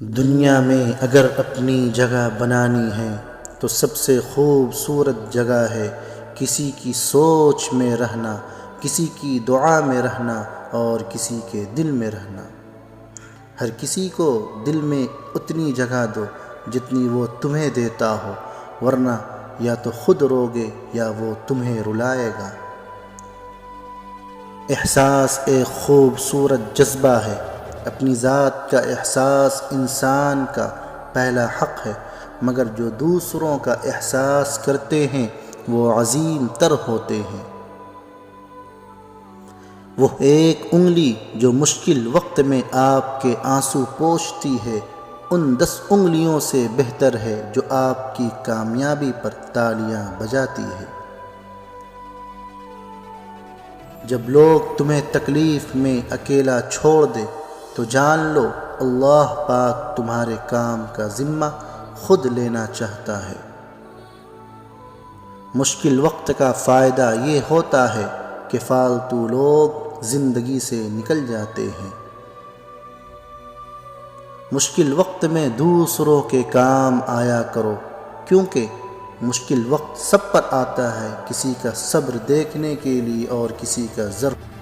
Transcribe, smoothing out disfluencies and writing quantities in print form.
دنیا میں اگر اپنی جگہ بنانی ہے تو سب سے خوبصورت جگہ ہے کسی کی سوچ میں رہنا، کسی کی دعا میں رہنا اور کسی کے دل میں رہنا۔ ہر کسی کو دل میں اتنی جگہ دو جتنی وہ تمہیں دیتا ہو، ورنہ یا تو خود روگے یا وہ تمہیں رلائے گا۔ احساس ایک خوبصورت جذبہ ہے۔ اپنی ذات کا احساس انسان کا پہلا حق ہے، مگر جو دوسروں کا احساس کرتے ہیں وہ عظیم تر ہوتے ہیں۔ وہ ایک انگلی جو مشکل وقت میں آپ کے آنسو پوچھتی ہے، ان 10 انگلیوں سے بہتر ہے جو آپ کی کامیابی پر تالیاں بجاتی ہے۔ جب لوگ تمہیں تکلیف میں اکیلا چھوڑ دے تو جان لو اللہ پاک تمہارے کام کا ذمہ خود لینا چاہتا ہے۔ مشکل وقت کا فائدہ یہ ہوتا ہے کہ فالتو لوگ زندگی سے نکل جاتے ہیں۔ مشکل وقت میں دوسروں کے کام آیا کرو، کیونکہ مشکل وقت سب پر آتا ہے، کسی کا صبر دیکھنے کے لیے اور کسی کا ضرب